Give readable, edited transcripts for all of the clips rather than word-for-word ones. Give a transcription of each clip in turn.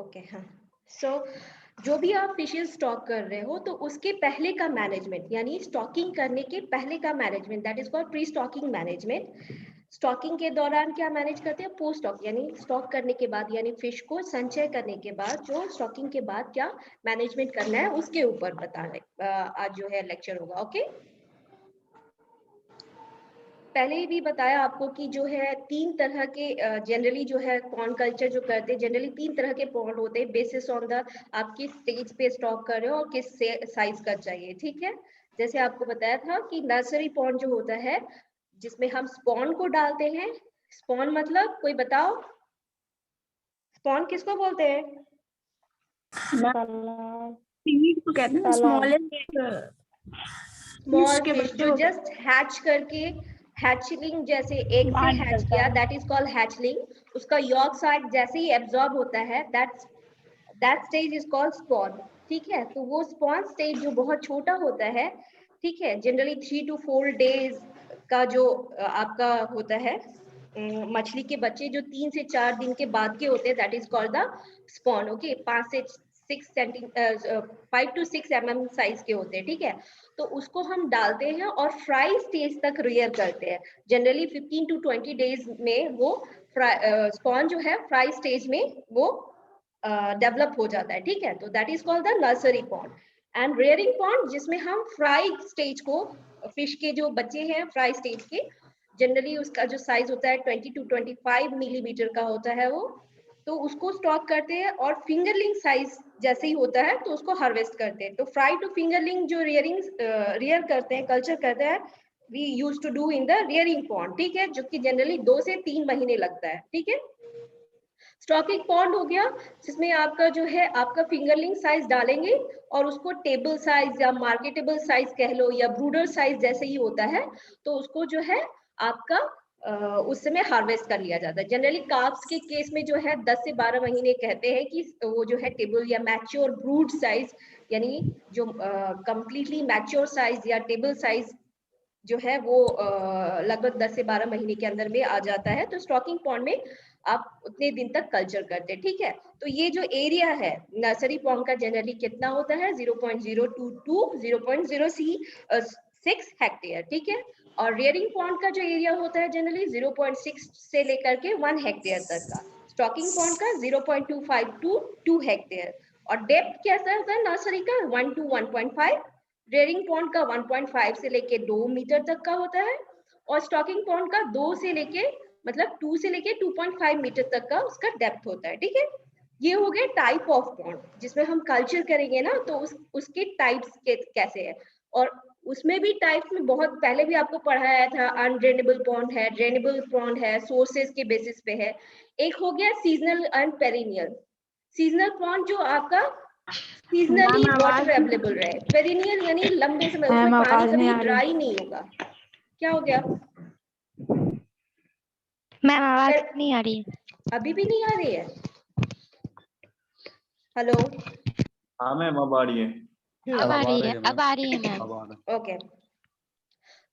Okay हाँ। सो जो भी आप फिशेस स्टॉक कर रहे हो तो उसके पहले का मैनेजमेंट, यानी स्टॉकिंग करने के पहले का management, that is called pre stocking management. Stocking के दौरान क्या मैनेज करते हैं, पोस्ट स्टॉक, यानी स्टॉक करने के बाद, यानी फिश को संचय करने के बाद जो स्टॉकिंग के बाद क्या मैनेजमेंट करना है उसके ऊपर बताने आज जो है लेक्चर होगा। ओके, पहले भी बताया आपको कि जो है तीन तरह के जनरली जो है पॉन्ड कल्चर जो करते हैं, जनरली तीन तरह के पॉन्ड होते हैं बेसिस ऑन द आप किस स्टेज पे स्टॉक कर रहे हो और किस साइज का चाहिए। ठीक है, जैसे आपको बताया था कि नर्सरी पॉन्ड जो होता है जिसमें हम स्पॉन को डालते हैं। स्पॉन मतलब कोई बताओ, स्पॉन किसको बोलते हैं? सीड को कहते हैं, स्मॉलेस्ट स्मॉल फिश जो जस्ट हैच करके, हैचलिंग जैसे एग से हैच किया, दैट इज कॉल्ड हैचलिंग। उसका यॉर्क साइड जैसे ही एब्जॉर्ब होता है, that stage is called spawn. ठीक है, तो वो स्पॉन स्टेज जो बहुत छोटा होता है, ठीक है, जनरली 3 to 4 डेज का जो आपका होता है मछली के बच्चे जो 3 से 4 दिन के बाद के होते हैं, that is called the spawn. Okay, 5 से 5 to 6 mm साइज के होते हैं। ठीक है, तो उसको हम डालते हैं और फ्राई स्टेज तक रियर करते हैं। जनरली 15 to 20 डेज में वो स्पॉन जो है फ्राई स्टेज में वो डेवलप हो जाता है। ठीक है, तो that is called the nursery pond. And rearing pond जिसमें हम फ्राई स्टेज को, फिश के जो बच्चे हैं फ्राई स्टेज के, जनरली उसका जो साइज होता है 20 to 25 मिलीमीटर का होता है वो, तो उसको स्टॉक करते हैं और फिंगरलिंग साइज जैसे ही होता है तो उसको हार्वेस्ट करते हैं। तो फ्राई टू फिंगरलिंग जो रियर करते हैं, कल्चर करते हैं, we use to do in the rearing pond. ठीक है, जो कि जनरली 2 से 3 महीने लगता है। ठीक है, स्टॉकिंग पॉन्ड हो गया जिसमें आपका जो है आपका फिंगरलिंग साइज डालेंगे और उसको टेबल साइज या मार्केटेबल साइज कह लो या ब्रूडर साइज जैसे ही होता है, तो उसको जो है आपका उस समय हार्वेस्ट कर लिया जाता है। जनरली कार्प्स के केस में जो है 10 से 12 महीने कहते हैं कि वो जो है टेबल या मैच्योर ब्रूड साइज, यानी जो कंप्लीटली मैच्योर साइज या टेबल साइज जो है वो लगभग 10 से 12 महीने के अंदर में आ जाता है। तो स्टॉकिंग पॉन्ड में आप उतने दिन तक कल्चर करते हैं। ठीक है, तो ये जो एरिया है नर्सरी पॉन्ड का जनरली कितना होता है, 0.022 0.06 हेक्टेयर। ठीक है, और रियरिंग पॉन्ड का जो एरिया होता है जनरली 0.6 से लेकर के 1 हेक्टेयर तक का। स्टॉकिंग पॉन्ड का 0.25 to 2 हेक्टेयर। और डेप्थ कैसा होता है नर्सरी का, 1 to 1.5। रेयरिंग पॉन्ड का 1.5 से लेके 2 मीटर तक का होता है और स्टॉकिंग पॉन्ड का 2 से लेके मतलब 2 से लेके 2.5 मीटर तक का उसका डेप्थ होता है। ठीक है, ये हो गए टाइप ऑफ पॉन्ड जिसमें हम कल्चर करेंगे ना, तो उसके टाइप्स के कैसे है। और उसमें भी टाइप्स में बहुत पहले भी आपको पढ़ाया था, अनड्रेनेबल पॉन्ड है, ड्रेनेबल पॉन्ड है, सोर्सेज के बेसिस पे है। एक हो गया seasonal and perennial. Seasonal pond जो आपका सीजनली वाटर अवेलेबल रहे, पेरिनियल यानी लंबे समय उसमें पानी कभी ड्राई नहीं होगा। क्या हो गया मैम, आवाज नहीं आ रही है। अभी भी नहीं आ रही है? हेलो, हाँ मैम अब आ रही है। अब आ रही है, अब आ रही है मैम। ओके,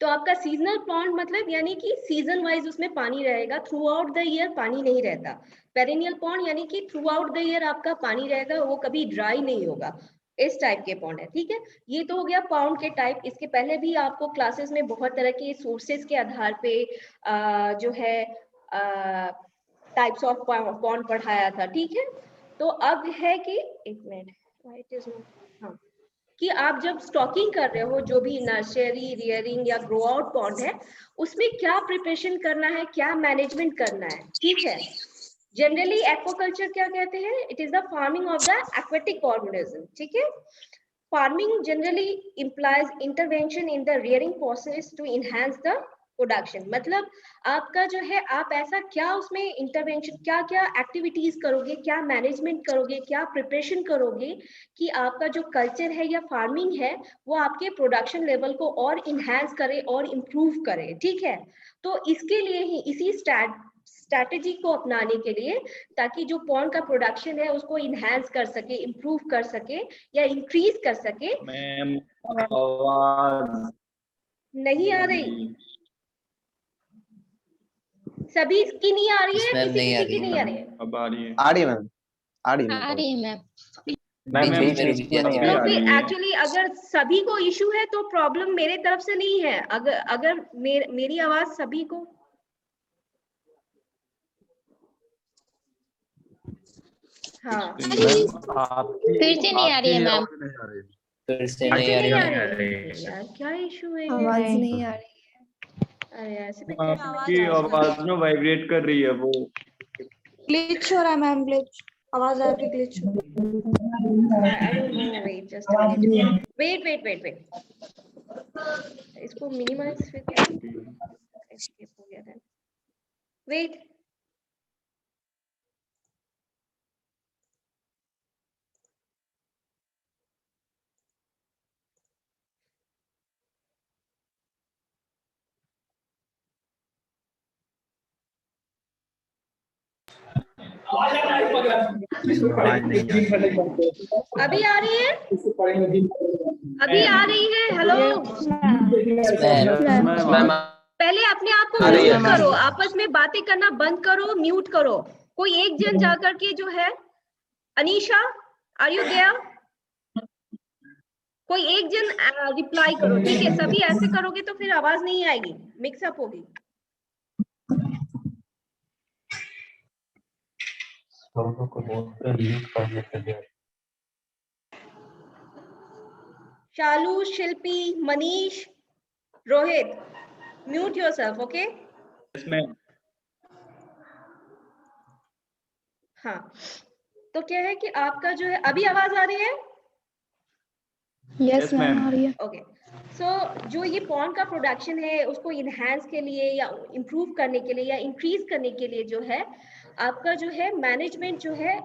तो आपका सीजनल पॉन्ड मतलब यानी कि सीजन वाइज उसमें पानी रहेगा, थ्रू आउट द ईयर पानी नहीं रहता। पेरिनियल पॉन्ड यानी कि थ्रू आउट द ईयर आपका पानी रहेगा, वो कभी ड्राई नहीं होगा। इस टाइप के पॉन्ड है। ठीक है, ये तो हो गया पॉन्ड के टाइप। इसके पहले भी आपको क्लासेस में बहुत तरह के सोर्सेज के आधार पे जो है टाइप्स ऑफ पॉन्ड पढ़ाया था। ठीक है, तो अब है कि एक मिनट, हाँ, कि आप जब स्टॉकिंग कर रहे हो जो भी नर्सरी, रियरिंग या ग्रो आउट पॉन्ड है, उसमें क्या प्रिपरेशन करना है, क्या मैनेजमेंट करना है। ठीक है, जनरली एक्वाकल्चर क्या कहते हैं, it is the farming of the aquatic organism. ठीक है, farming generally implies intervention in the rearing process to enhance the production. मतलब आपका जो है आप ऐसा क्या उसमें इंटरवेंशन, क्या क्या एक्टिविटीज करोगे, क्या मैनेजमेंट करोगे, क्या प्रिपरेशन करोगे कि आपका जो कल्चर है या फार्मिंग है वो आपके प्रोडक्शन लेवल को और इन्हांस करे और इम्प्रूव करे। ठीक है, तो इसके लिए ही इसी स्ट्रैटेजी को अपनाने के लिए, ताकि जो पॉन्ड का प्रोडक्शन है उसको इन्हांस कर सके, इम्प्रूव कर सके या इंक्रीज कर सके। मैम आवाज नहीं आ रही, सभी की नहीं आ रही है, किसी किसी की नहीं आ रही है। अब आ रही है। आ रही है मैम, आ रही है आ रही है मैम। मैम बीच में इसको नहीं तो आ फिर रही है। एक्चुअली अगर सभी को इशू है तो प्रॉब्लम मेरे तरफ से नहीं है। अगर मेरी आवाज सभी को, हाँ मैम आपकी फिर से नहीं आ रही है मैम। आवाज नहीं आ रही। फिर से फिर नहीं से आ नहीं रही आ है। रही है यार, क्या इशू है ये? आवाज नहीं। नहीं आ रही है। अरे ऐसे में कैसे आपकी आवाज में वाइब्रेट कर रही है वो। ग्लिच हो रहा है मैम, ग्लिच आवाज आ रही, ग्लिच हो I don't know. Wait, just a minute. Wait. इसको मिनिमाइज फिर कैसे? Escape हो गया था। Wait. अभी आ रही है? अभी आ रही है? हेलो, मैम पहले अपने आप को आ रही है। म्यूट करो, आपस में बातें करना बंद करो, म्यूट करो। कोई एक जन जाकर के जो है, अनीशा आर यू देयर? कोई एक जन रिप्लाई करो, ठीक है? सभी ऐसे करोगे तो फिर आवाज नहीं आएगी, मिक्सअप होगी। Shalu, Shilpi, Manish, Rohit, mute yourself, okay? Yes ma'am. हाँ, तो क्या है कि आपका जो है, अभी आवाज आ रही है? यस मैम आ रही है। ओके, सो जो ये पॉन का प्रोडक्शन है उसको इनहेंस के लिए या इम्प्रूव करने के लिए या इंक्रीज करने के लिए जो है आपका जो है मैनेजमेंट जो है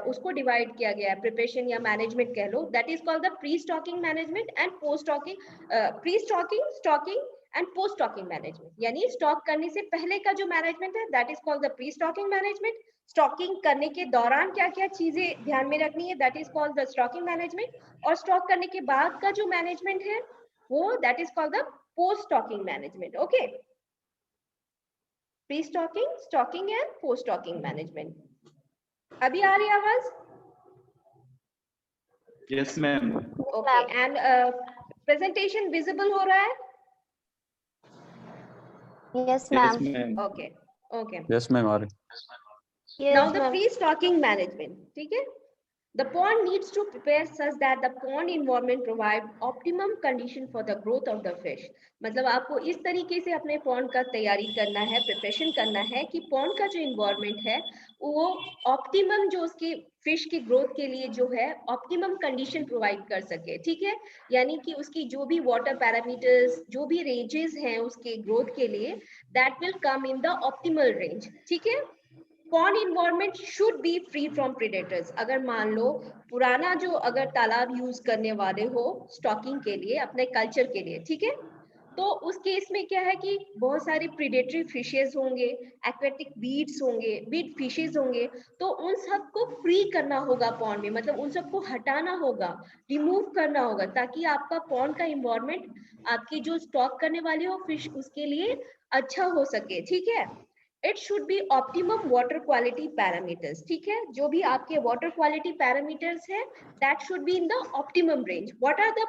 उसको डिवाइड किया गया है, प्रिपरेशन या मैनेजमेंट कह लो। That is called the pre stocking management and post stocking, pre stocking, stocking and post stocking management. यानी स्टॉक करने से पहले का जो मैनेजमेंट है that is called the pre stocking management. Stocking करने के दौरान क्या क्या चीजें ध्यान में रखनी है that is called the stocking management. और स्टॉक करने के बाद का जो मैनेजमेंट है वो that is called the post stocking management. Okay, pre stocking, stocking and post stocking management. अभी आ रही आवाज? Yes ma'am. Okay, and presentation visible हो रहा है? Yes yes ma'am. Okay okay, yes ma'am आ रही। now the pre-stocking management, ठीक है? The pond needs to prepare such that the pond environment provide optimum condition for the growth of the fish. मतलब आपको इस तरीके से अपने पॉन्ड का तैयारी करना है, प्रिपरेशन करना है कि पॉन्ड का जो इन्वायरमेंट है वो ऑप्टिमम जो उसके फिश की ग्रोथ के लिए जो है ऑप्टिमम कंडीशन प्रोवाइड कर सके, ठीक है? यानी कि उसकी जो भी वाटर पैरामीटर्स, जो भी रेंजेस हैं उसके ग्रोथ के लिए, that will come in the optimal range, ठीक है? Pond environment should be free from predators. अगर मान लो पुराना जो अगर तालाब यूज करने वाले हो स्टॉकिंग के लिए, अपने कल्चर के लिए, ठीक है, तो उस केस में क्या है कि बहुत सारी प्रीडेटरी फिशेस होंगे, एक्वेटिक वीड्स होंगे, वीड फिशेस होंगे, तो उन सबको फ्री करना होगा पॉन्ड में, मतलब उन सबको हटाना होगा, रिमूव करना होगा, ताकि आपका पॉन्ड का इन्वायरमेंट आपकी जो स्टॉक करने वाली हो फिश उसके लिए अच्छा हो सके, ठीक है? It should be optimum water quality parameters, ठीक है? जो भी आपके वाटर क्वालिटी पैरामीटर्स है that should be in the optimum range. What are the,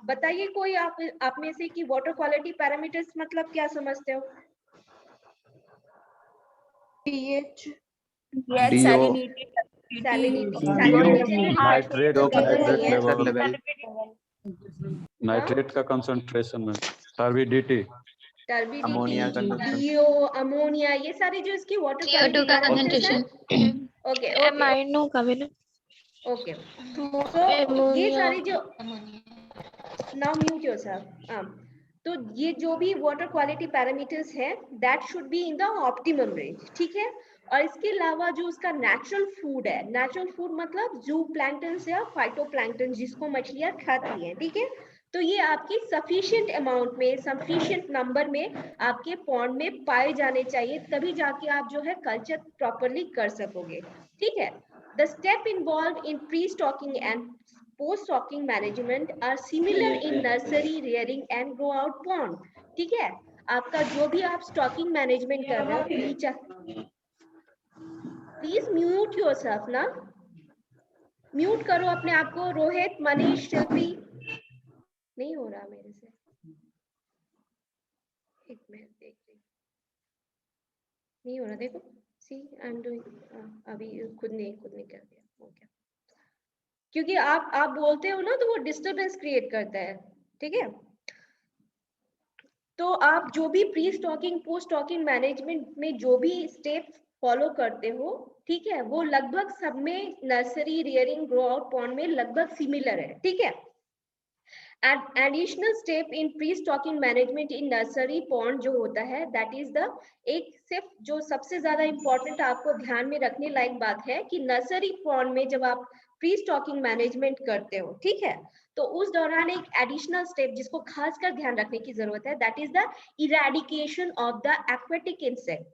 बताइए कोई आप में से कि वाटर क्वालिटी पैरामीटर्स मतलब क्या समझते हो? पीएच, सैलिनिटी, नाइट्रेट का कंसंट्रेशन में, टर्बिडिटी, टर्बिडिटी, अमोनिया, ये सारे जो इसकी वाटर क्वालिटी CO2 का पैरामीटर्स हैं। कंसंट्रेशन, ओके एमाइनो का भी ना, ओके, तो ये सारी जो, नाउ म्यूट योरसेल्फ, तो ये जो भी वाटर क्वालिटी पैरामीटर्स हैं that should be in the optimum range, ठीक है? और इसके अलावा जो उसका नेचुरल फूड है, नेचुरल फूड मतलब जू प्लैंक्टन या फाइटोप्लैंक्टन जिसको मछलियां खाती हैं, ठीक है? तो ये आपकी सफिशिएंट अमाउंट में, सफिशिएंट नंबर में आपके पॉन्ड में पाए जाने चाहिए, तभी जाके आप जो है कल्चर प्रॉपर्ली कर सकोगे, ठीक है? The step involved in pre-stocking and post-stocking management are similar in nursery, rearing and grow out pond, ठीक है? आपका जो भी आप स्टॉकिंग मैनेजमेंट कर रहे हो, प्लीज म्यूट योरसेल्फ ना, म्यूट करो अपने आप को। रोहित, मनीष, शिल्पी, नहीं हो रहा मेरे से। एक मिनट देख रही, नहीं हो रहा, देखो। सी आई एम डूइंग, अभी खुद ने कर दिया, हो गया। क्योंकि आप बोलते हो ना तो वो डिस्टरबेंस क्रिएट करता है, ठीक है। तो आप जो भी pre stocking post stocking management में जो भी स्टेप फॉलो करते हो, ठीक है, वो लगभग सब में nursery, rearing, grow out pond में लगभग सिमिलर है, ठीक है। Additional step in pre stocking management in nursery pond जो होता है, दैट इज द एक सिर्फ जो सबसे ज्यादा इंपॉर्टेंट आपको ध्यान में रखने लायक बात है कि नर्सरी पॉन्ड में जब आप प्री स्टॉकिंग मैनेजमेंट करते हो, ठीक है, तो उस दौरान एक एडिशनल स्टेप जिसको खासकर ध्यान रखने की जरूरत है, that is the eradication of the aquatic insect.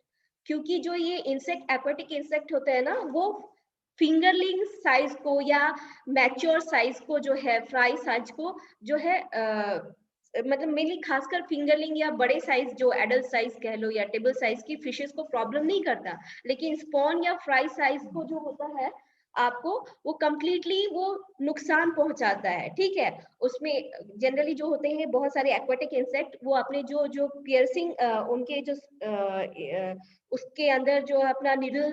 क्योंकि जो ये इंसेक्ट एक्वेटिक इंसेक्ट होते हैं ना, वो फिंगरलिंग साइज को या मैच्योर साइज को जो है, फ्राई साइज को जो है मतलब मेनली खासकर फिंगरलिंग या बड़े साइज जो एडल्ट साइज कह लो या टेबल साइज की फिशेस को प्रॉब्लम नहीं करता, लेकिन स्पॉन या फ्राई साइज को जो होता है आपको वो कंप्लीटली वो नुकसान पहुंचाता है, ठीक है। उसमें जनरली जो होते हैं बहुत सारे एक्वेटिक इंसेक्ट, वो अपने जो पियर्सिंग उनके जो उसके अंदर जो अपना निडल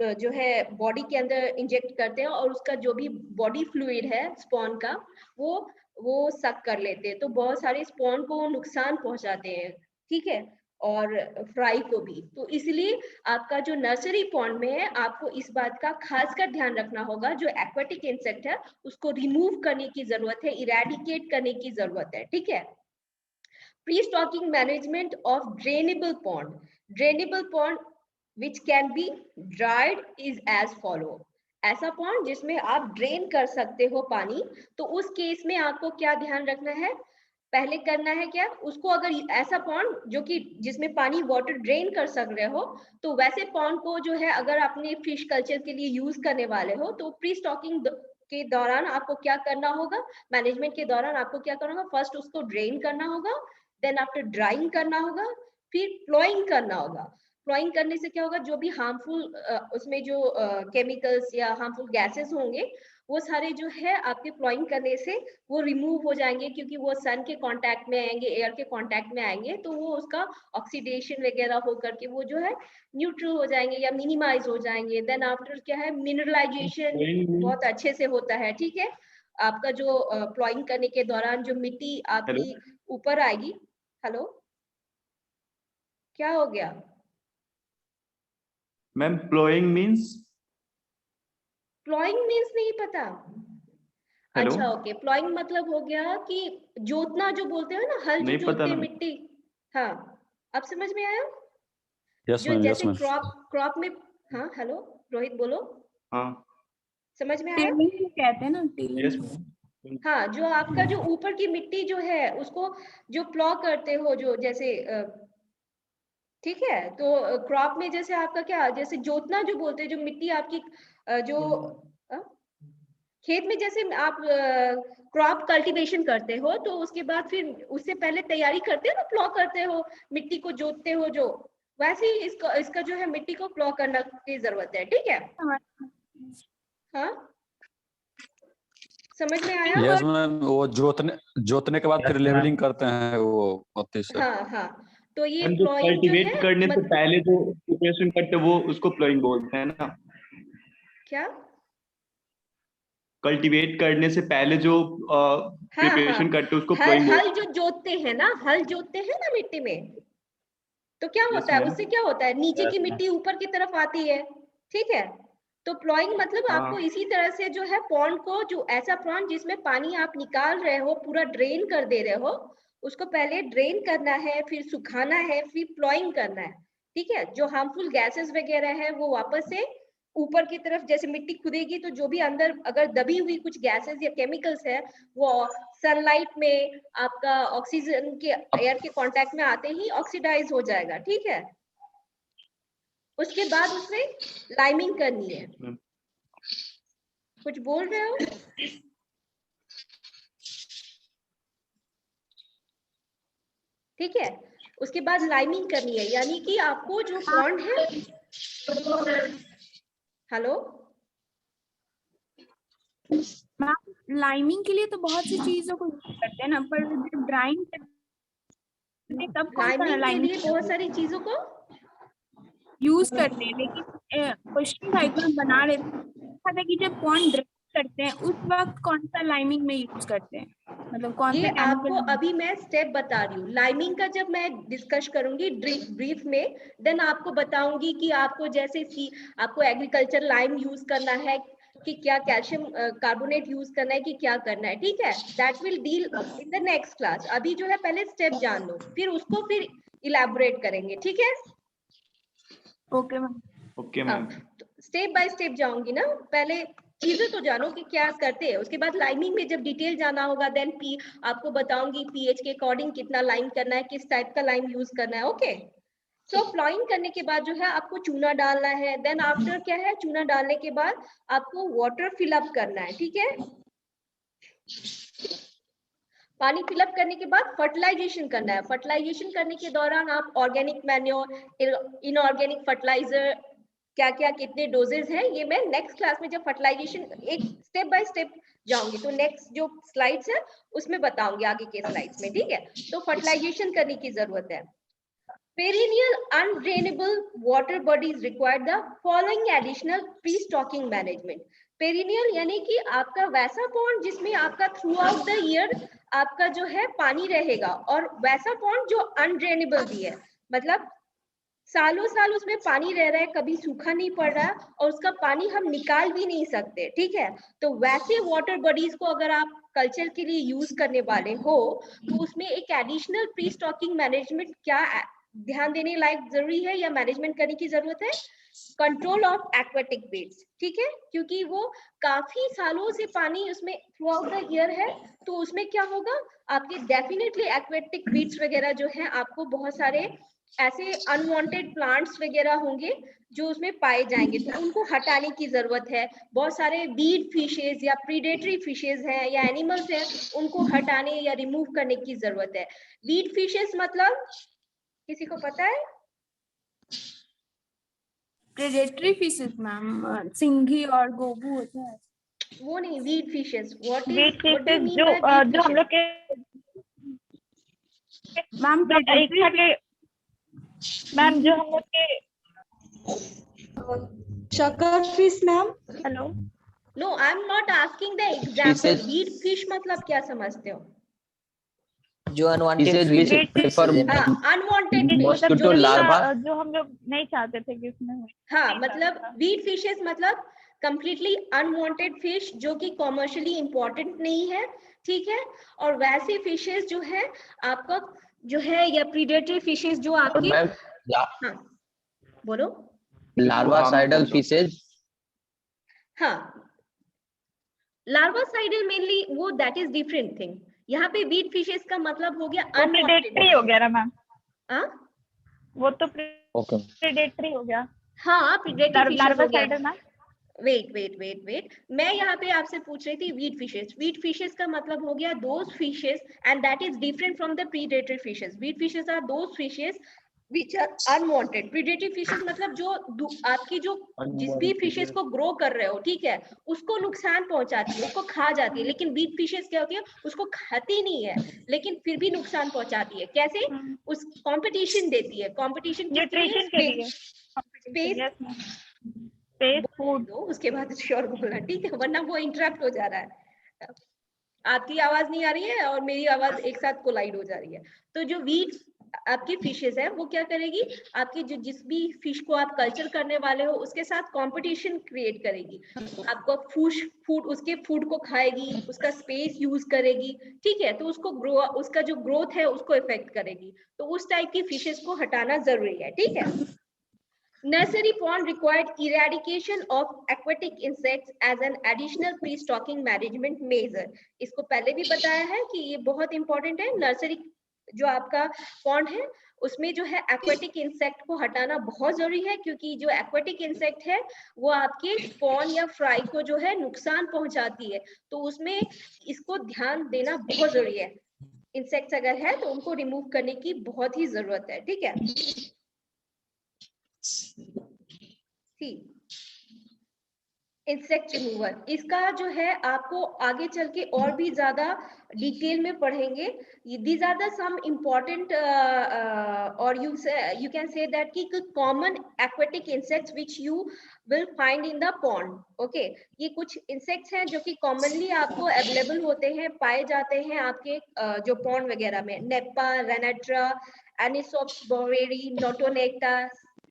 जो है बॉडी के अंदर इंजेक्ट करते हैं और उसका जो भी बॉडी फ्लूइड है स्पॉन का वो सक कर लेते हैं, तो बहुत सारे स्पॉन को नुकसान पहुंचाते हैं, ठीक है, और फ्राई को भी। तो इसलिए आपका जो नर्सरी पॉन्ड में है, आपको इस बात का खासकर ध्यान रखना होगा, जो एक्वेटिक इंसेक्ट है उसको रिमूव करने की जरूरत है, इरेडिकेट करने की जरूरत है, ठीक है। Pre stocking management of drainable pond, drainable pond which can be dried is as follow। ऐसा पॉन्ड जिसमें आप ड्रेन कर सकते हो पानी, तो उस केस में आपको क्या ध्यान रखना है, पहले करना है क्या, उसको अगर ऐसा पॉन्ड जो कि जिसमें पानी वाटर ड्रेन कर सक रहे हो, तो वैसे पॉन्ड को जो है अगर अपने फिश कल्चर के लिए यूज करने वाले हो, तो प्री स्टॉकिंग के दौरान आपको क्या करना होगा, मैनेजमेंट के दौरान आपको क्या करना होगा, फर्स्ट उसको ड्रेन करना होगा, देन आफ्टर ड्राइंग करना होगा, फिर प्लॉइंग करना होगा। प्लॉइंग करने से क्या होगा, जो भी हार्मफुल उसमें जो केमिकल्स या हार्मफुल गैसेस होंगे, वो सारे जो है आपके प्लॉइंग करने से वो रिमूव हो जाएंगे, क्योंकि वो सन के कांटेक्ट में आएंगे, एयर के कांटेक्ट में आएंगे, तो वो उसका ऑक्सीडेशन वगैरह होकर के वो जो है न्यूट्रल हो जाएंगे या मिनिमाइज हो जाएंगे। देन आफ्टर क्या है, मिनरलाइजेशन बहुत अच्छे से होता है, ठीक है। आपका जो प्लॉइंग करने के दौरान जो मिट्टी आपकी ऊपर आएगी, हेलो क्या हो गया ma'am? Ploughing means? Ploughing means नहीं पता? Hello? अच्छा ओके, प्लॉइंग मतलब हो गया कि जोतना जो बोलते हैं ना, हल जो नहीं पता जोतते हैं ना। मिट्टी। हाँ, अब समझ में आया? यस जो मैम, यस जैसे मैम। क्रॉप में, हाँ हेलो रोहित बोलो, हाँ, समझ में आया? टिलिंग कहते हैं ना, यस टिलिंग। मैम। हाँ, जो आपका जो ऊपर की मिट्टी जो है उसको जो प्लॉ करते हो, जो जैसे ठीक है, तो क्रॉप में जैसे आपका क्या, जैसे जोतना जो बोलते हैं, जो मिट्टी आपकी जो खेत में जैसे आप क्रॉप कल्टीवेशन करते हो, तो उसके बाद फिर उससे पहले तैयारी करते हो ना, प्लॉ करते हो, मिट्टी को जोतते हो, जो वैसे ही इसका जो है मिट्टी को प्लॉ करने की जरूरत है, ठीक है। हाँ, समझ में आया? यस मैम, वो जोतने के बाद फिर लेवलिंग करते हैं वो पत्ती से। हाँ हाँ, तो ये हम जो प्लॉइंग जो कल्टीवेट है करने से पहले जो प्रिपरेशन करते हैं वो उसको प्लोइंग बोलते हैं ना। क्या? कल्टीवेट करने से पहले जो हाँ प्रिपरेशन हाँ, करते हैं उसको हल प्लोइंग हल बोलते जो जोतते हैं ना, हल जोतते हैं ना मिट्टी में, तो क्या हैं। होता है उससे, क्या होता है, नीचे की मिट्टी ऊपर की तरफ आती है, ठीक है। तो प्लॉइंग मतलब आपको हाँ, इसी तरह से जो है पॉन्ड को, जो ऐसा पॉन्ड जिसमें पानी आप निकाल रहे हो, पूरा ड्रेन कर दे रहे हो, उसको पहले ड्रेन करना है, फिर सुखाना है, फिर प्लॉइंग करना है, ठीक है। जो हार्मफुल गैसेस वगैरह है वो वापस से ऊपर की तरफ, जैसे मिट्टी खुदेगी तो जो भी अंदर अगर दबी हुई कुछ गैसेस या केमिकल्स है, वो सनलाइट में आपका ऑक्सीजन के एयर के कांटेक्ट में आते ही ऑक्सीडाइज हो जाएगा, ठीक है। उसके बाद उसमें लाइमिंग करनी है। कुछ बोल रहे हो? ठीक है, उसके बाद लाइमिंग करनी है, यानी कि आपको जो पॉन्ड है, हेलो, मैम लाइमिंग के लिए तो बहुत सी चीजों को यूज करते हैं ना, पर जब ड्राइंग करते हैं तब कौन सा लाइमिंग के लिए बहुत लाइमिंग सारी चीजों को यूज करते हैं, लेकिन क्वेश्चन साइकिल में बना रहे थे कि जब पॉन्ड ड्राई करते हैं उस वक्त कौन सा लाइमिंग में यूज करते हैं, मतलब कौन ये सा आपको केमिकल। अभी मैं स्टेप बता रही हूँ। लाइमिंग का जब मैं डिस्कस करूंगी ब्रीफ में, देन आपको बताऊंगी कि आपको जैसे कि आपको एग्रीकल्चर लाइम यूज करना है कि क्या कैल्शियम कार्बोनेट यूज करना है कि क्या करना है, ठीक है। That will deal in the next class. अभी जो है पहले स्टेप जान लो, फिर उसको फिर इलैबोरेट करेंगे, ठीक है। Okay ma'am. Okay ma'am. Step by step जाऊंगी ना, पहले चीजें तो जानो कि क्या करते हैं, उसके बाद लाइमिंग में जब डिटेल जाना होगा देन आपको बताऊंगी पीएच के अकॉर्डिंग कितना लाइम करना है, किस टाइप का लाइम यूज करना है। ओके, सो प्लॉइंग करने के बाद जो है आपको चूना डालना है। देन आफ्टर क्या है, चूना डालने के बाद आपको वाटर फिलअप करना है, ठीक है। पानी फिलअप करने के बाद फर्टिलाइजेशन करना है। फर्टिलाइजेशन करने के दौरान आप ऑर्गेनिक मैन्योर, इनऑर्गेनिक फर्टिलाइजर, क्या क्या कितने डोजेज है, ये मैं नेक्स्ट क्लास में जब फर्टिलाइजेशन एक स्टेप बाय स्टेप जाऊंगी तो नेक्स्ट जो स्लाइड्स है उसमें बताऊंगी, आगे के स्लाइड्स में, ठीक है। तो फर्टिलाइजेशन करने की जरूरत है। Perennial undrainable water bodies require the following additional pre-stocking management. Perennial यानी कि आपका वैसा पॉन्ड जिसमें आपका थ्रू आउट द ईयर आपका जो है पानी रहेगा, और वैसा पॉन्ड जो अनड्रेनेबल भी है, मतलब सालों साल उसमें पानी रह रहा है, कभी सूखा नहीं पड़ रहा है और उसका पानी हम निकाल भी नहीं सकते, ठीक है। तो वैसे वाटर बॉडीज को अगर आप कल्चर के लिए यूज करने वाले हो तो उसमें एक एडिशनल प्री स्टॉकिंग मैनेजमेंट क्या ध्यान देने लायक जरूरी है या मैनेजमेंट करने की जरूरत है। कंट्रोल ऑफ एक्वेटिक वेट्स, ठीक है, क्योंकि वो काफी सालों से पानी उसमें थ्रू आउट द ईयर है, तो उसमें क्या होगा, आपके डेफिनेटली एक्वेटिक वेट्स वगैरह जो है आपको बहुत सारे ऐसे अनवांटेड प्लांट्स वगैरह होंगे जो उसमें पाए जाएंगे, तो उनको हटाने की जरूरत है। बहुत सारे वीड फिशेज या प्रीडेटरी फिशेज हैं या एनिमल्स हैं, उनको हटाने या रिमूव करने की जरूरत है। वीड फिशेज मतलब किसी को पता है? प्रेडेटरी फिशेस मैम, सिंघी और गोबू होता है। वो नहीं, weed fishes. What weed do you fishes mean by weed जो हम लोग के मैम मैम जो हम लोग के शक्कर fish ma'am. Hello no, I am not asking the example. Weed fish मतलब क्या समझते हो? जो अनवांटेड अनवांटेड मॉस्किटो लार्वा, जो हम लोग नहीं चाहते थे कि उसमें हो। हाँ, मतलब वीड फिशेस मतलब कंप्लीटली अनवांटेड फिश जो कि कॉमर्शियली इंपॉर्टेंट नहीं है, ठीक है। और वैसे फिशेस जो है आपका जो है या प्रीडेटरी फिशेस जो आपकी, हाँ बोलो। लार्वासाइडल फिशेज, हाँ, लार्वासाइडल मेनली वो दैट इज डिफरेंट थिंग। यहाँ पे वीड फिशेस का मतलब हो गया प्रेडेटरी हो गया ना मैम, वो तो प्रेडेटरी हो गया। हाँ, प्रीडेटरी फिशेस हो गया। मैम वेट, मैं यहाँ पे आपसे पूछ रही थी वीड फिशेस। वीड फिशेस का मतलब हो गया those fishes and that is different from the predatory fishes. Weed fishes are those fishes which are unwanted. Predatory fishes मतलब जो आपकी जो जिस भी फिशेस को ग्रो कर रहे हो, ठीक है, उसको नुकसान पहुंचाती है, उसको खा जाती है। लेकिन वीड फिशेस क्या होती है, उसको खाती नहीं है लेकिन फिर भी नुकसान पहुंचाती है। कैसे? उस कंपटीशन देती है। कंपटीशन न्यूट्रिशन के लिए, स्पेस फूड। उसके बाद श्योर बोलना, ठीक है, वरना वो इंटरप्ट हो जा रहा है। आपकी आवाज नहीं आ रही है और मेरी आवाज एक साथ कोलाइड हो जा रही है। तो जो वीड आपकी फिशेस है वो क्या करेगी, आपकी जो जिस भी फिश को आप कल्चर करने वाले हो उसके साथ कंपटीशन क्रिएट करेगी। आपको फूड उसके फूड को खाएगी, उसका स्पेस यूज करेगी, ठीक है, तो उसको उसका जो ग्रोथ है उसको इफेक्ट करेगी। तो उस टाइप की फिशेस को हटाना जरूरी है, ठीक है। Nursery pond required eradication of aquatic insects as an additional pre-stocking management measure. इसको पहले भी बताया है कि ये बहुत इंपॉर्टेंट है। नर्सरी जो आपका पॉन्ड है उसमें जो है एक्वेटिक इंसेक्ट को हटाना बहुत जरूरी है, क्योंकि जो एक्वेटिक इंसेक्ट है वो आपके स्पॉन या फ्राई को जो है नुकसान पहुंचाती है। तो उसमें इसको ध्यान देना बहुत जरूरी है। इंसेक्ट्स अगर है तो उनको रिमूव करने की बहुत ही जरूरत है, ठीक है। इंसेक्ट रिमूवल, इसका जो है आपको आगे चल के और भी ज्यादा डिटेल में पढ़ेंगे। These are the some important और यू कैन से दैट कि common aquatic insects which you will find in the pond. Okay, ये कुछ इंसेक्ट्स हैं जो कि कॉमनली आपको अवेलेबल होते हैं, पाए जाते हैं आपके जो पॉन्ड वगैरह में। नेपा, रेनेट्रा, एनिसोप्स बोवेरी, नोटोनेक्टा,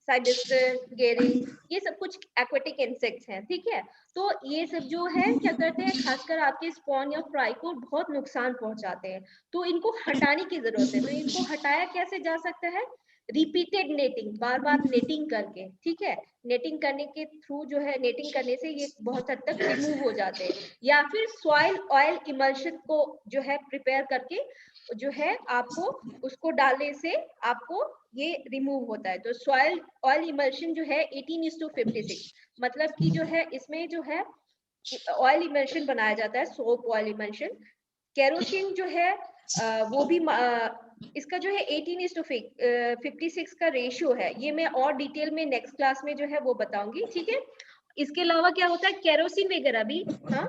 साइडिस्टर, गेरिंग, ये सब कुछ एक्वेटिक इंसेक्ट्स हैं, ठीक है। तो ये सब जो है क्या करते हैं, खासकर आपके स्पॉन या फ्राई को बहुत नुकसान पहुंचाते हैं, तो इनको हटाने की जरूरत है। तो इनको हटाया कैसे जा सकता है? रिपीटेड नेटिंग, बार बार नेटिंग करके, ठीक है। नेटिंग करने के थ्रू जो है, नेटिंग करने से ये बहुत हद तक रिमूव हो जाते हैं। या फिर सॉइल ऑयल इमल्शन को जो है प्रिपेयर करके जो है आपको उसको डालने से आपको ये रिमूव होता है। तो सॉइल ऑयल इमल्शन जो है 18:56, मतलब कि जो है इसमें जो है ऑयल इमल्शन बनाया जाता है, सोप ऑयल इमल्शन। केरोसिन जो है वो भी इसका जो है 18:56 का रेशियो है। ये मैं और डिटेल में नेक्स्ट क्लास में जो है वो बताऊंगी, ठीक है। इसके अलावा क्या होता है, केरोसिन वगैरह भी, हाँ,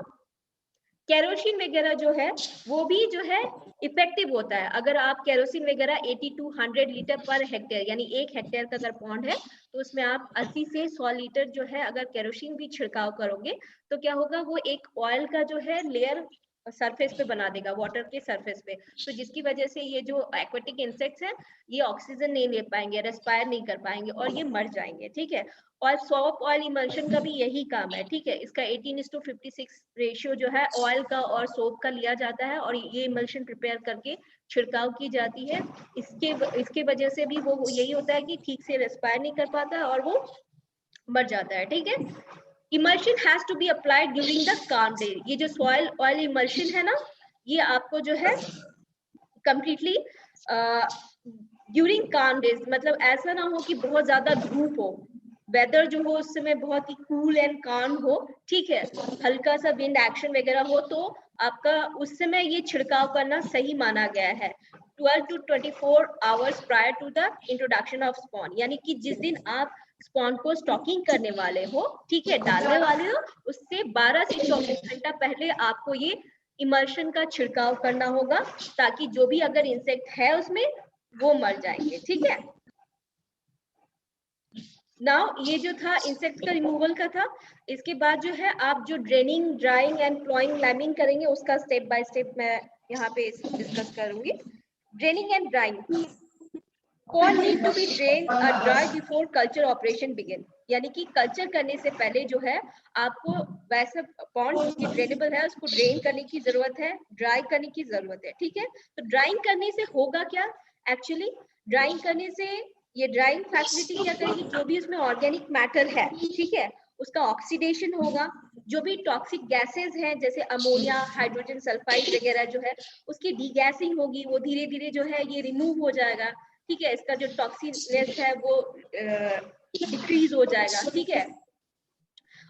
केरोसिन वगैरह जो है वो भी जो है इफेक्टिव होता है। अगर आप केरोसिन वगैरह 80 to 100 लीटर पर हेक्टेयर, यानी 1 हेक्टेयर का अगर पॉन्ड है तो उसमें आप 80 से 100 लीटर जो है अगर केरोसिन भी छिड़काव करोगे तो क्या होगा, वो एक ऑयल का जो है लेयर सरफेस पे बना देगा, वाटर के सरफेस पे। तो जिसकी वजह से ये जो एक्वेटिक इंसेक्ट्स हैं ये ऑक्सीजन नहीं ले पाएंगे, रेस्पायर नहीं कर पाएंगे और ये मर जाएंगे, ठीक है। और सोप ऑयल इमल्शन का भी यही काम है, ठीक है। इसका 18:56 रेशियो जो है ऑयल का और सोप का लिया जाता है और ये इमल्शन प्रिपेयर करके छिड़काव की जाती है। इसके वजह से भी वो यही होता है कि ठीक से रेस्पायर नहीं कर पाता है और वो मर जाता है, ठीक है। Emulsion has to be applied during the calm day. ये जो सॉइल ऑयल इमल्शन है ना, ये आपको जो है कंप्लीटली ड्यूरिंग काम डेज, मतलब ऐसा ना हो कि बहुत ज्यादा धूप हो, वेदर जो हो उस समय बहुत ही कूल एंड काम हो, ठीक है, हल्का सा विंड एक्शन वगैरह हो, तो आपका उस समय ये छिड़काव करना सही माना गया है। 12 to 24 hours prior to the introduction of spawn, यानी कि जिस दिन आप स्पॉन को स्टॉकिंग करने वाले हो, ठीक है, डालने वाले हो, उससे 12 से 24 घंटा पहले आपको ये इमल्शन का छिड़काव करना होगा, ताकि जो भी अगर इंसेक्ट है उसमें वो मर जाएंगे, ठीक है। नाउ ये जो था इंसेक्ट का रिमूवल का था। इसके बाद जो है आप जो ड्रेनिंग, ड्राइंग एंड प्लॉइंग, लैमिंग करेंगे उसका स्टेप बाय स्टेप मैं यहाँ पे डिस्कस करूंगी। Draining and drying, pond need to be drain और dry before culture operation begin, यानी कि कल्चर करने से पहले जो है आपको वैसे पॉन्ड जो ड्रेनेबल है उसको ड्रेन करने की जरूरत है, ड्राई करने की जरूरत है, ठीक है। तो ड्राइंग करने से होगा क्या, एक्चुअली ड्राइंग करने से ये ड्राइंग फैसिलिटी क्या करेगी, जो भी उसमें ऑर्गेनिक मैटर है, ठीक है, उसका ऑक्सीडेशन होगा। जो भी टॉक्सिक गैसेस हैं जैसे अमोनिया, हाइड्रोजन सल्फाइड वगैरह जो है उसकी डीगैसिंग होगी, वो धीरे धीरे जो है ये रिमूव हो जाएगा, ठीक है। इसका जो टॉक्सिकनेस है वो डिक्रीज हो जाएगा, ठीक है।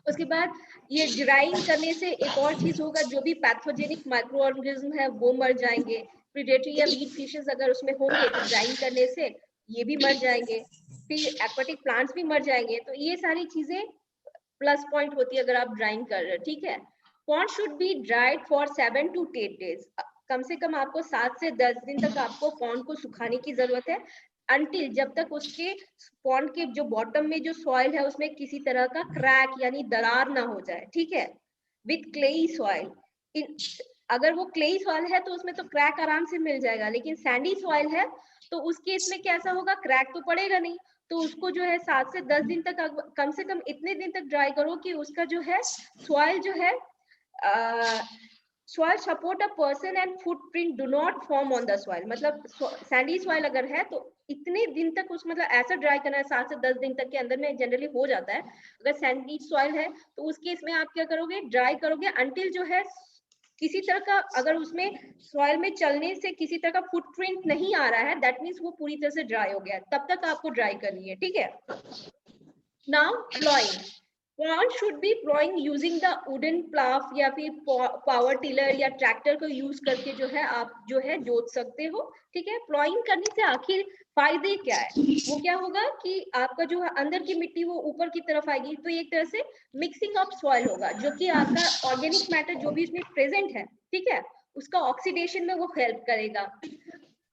उसके बाद ये ड्राइंग करने से एक और चीज होगा, जो भी पैथोजेनिक माइक्रो ऑर्गेनिज्म है वो मर जाएंगे। प्रीडेटरी या मीट फिशेस अगर उसमें होंगे तो ड्राइंग करने से ये भी मर जाएंगे, फिर एक्वाटिक प्लांट्स भी मर जाएंगे। तो ये सारी चीजें प्लस पॉइंट होती है अगर आप ड्राइंग कर रहे हो, ठीक है। Pond should be dried for 7 to 8 days, कम से कम आपको 7 से 10 दिन तक आपको पॉन्ड को सुखाने की जरूरत है, अनटिल जब तक उसके पॉन्ड के जो बॉटम में जो सॉइल है उसमें किसी तरह का क्रैक यानी दरार ना हो जाए, ठीक है। विथ क्लेई सॉइल, अगर वो क्लेई सॉइल है तो उसमें तो क्रैक आराम से मिल जाएगा, लेकिन सैंडी सॉइल है तो उस केस में कैसा होगा, क्रैक तो पड़ेगा नहीं। तो उसको जो है 7 से 10 दिन तक, कम से कम इतने दिन तक ड्राई करो कि उसका जो है सॉइल जो है soil support a person and footprint do not form on the soil, मतलब सैंडी सॉइल अगर है तो इतने दिन तक उस मतलब ऐसा ड्राई करना है 7 से 10 दिन तक के अंदर में जनरली हो जाता है। अगर सैंडी सॉइल है तो उस केस में आप क्या करोगे, ड्राई करोगे अनटिल जो है किसी तरह का, अगर उसमें सॉइल में चलने से किसी तरह का फुटप्रिंट नहीं आ रहा है, दैट मीन्स वो पूरी तरह से ड्राई हो गया, तब तक आपको ड्राई करनी है, ठीक है। Now ploughing, pond should be ploughing using the wooden plough या फिर पावर टिलर या ट्रैक्टर को यूज करके जो है आप जो है जोत सकते हो, ठीक है। प्लॉइंग करने से आखिर फायदे क्या है, वो क्या होगा कि आपका जो है अंदर की मिट्टी वो ऊपर की तरफ आएगी, तो एक तरह से मिक्सिंग ऑफ सॉइल होगा, जो कि आपका ऑर्गेनिक मैटर जो भी इसमें प्रेजेंट है, ठीक है, उसका ऑक्सीडेशन में वो हेल्प करेगा।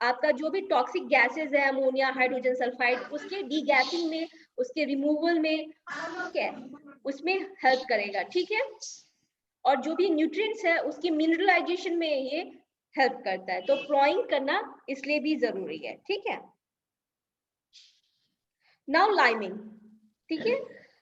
आपका जो भी टॉक्सिक गैसेस है, अमोनिया, हाइड्रोजन सल्फाइड, उसके डीगैसिंग में, उसके रिमूवल में, ठीक है, उसमें हेल्प करेगा, ठीक है। और जो भी न्यूट्रिएंट्स है उसकी मिनरलाइजेशन में ये हेल्प करता है। तो प्लॉइंग करना इसलिए भी जरूरी है, ठीक है। नाउ लाइमिंग, ठीक है।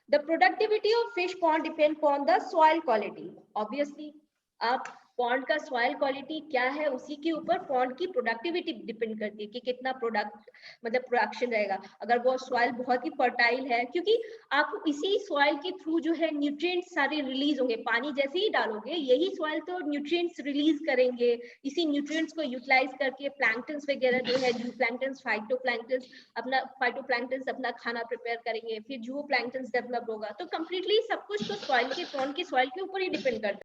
The productivity of fish pond depend upon the soil quality. Obviously आप पॉन्ड का सॉइल क्वालिटी क्या है उसी के ऊपर पॉन्ड की प्रोडक्टिविटी डिपेंड करती है कि कितना प्रोडक्ट मतलब प्रोडक्शन रहेगा। अगर वो सॉइल बहुत ही फर्टाइल है, क्योंकि आपको इसी सॉइल के थ्रू जो है न्यूट्रिएंट्स सारे रिलीज होंगे, पानी जैसे ही डालोगे यही सॉइल तो न्यूट्रिएंट्स रिलीज करेंगे, इसी न्यूट्रिएंट्स को यूटिलाइज करके प्लैंक्टन्स वगैरह जो है, जू प्लैंक्टन्स, फाइटोप्लैंक्टन्स अपना खाना प्रिपेयर करेंगे, फिर जू प्लैंक्टन्स डेवलप होगा। तो कंप्लीटली सब कुछ तो सॉइल के, पॉन्ड के सॉइल के ऊपर ही डिपेंड करता है।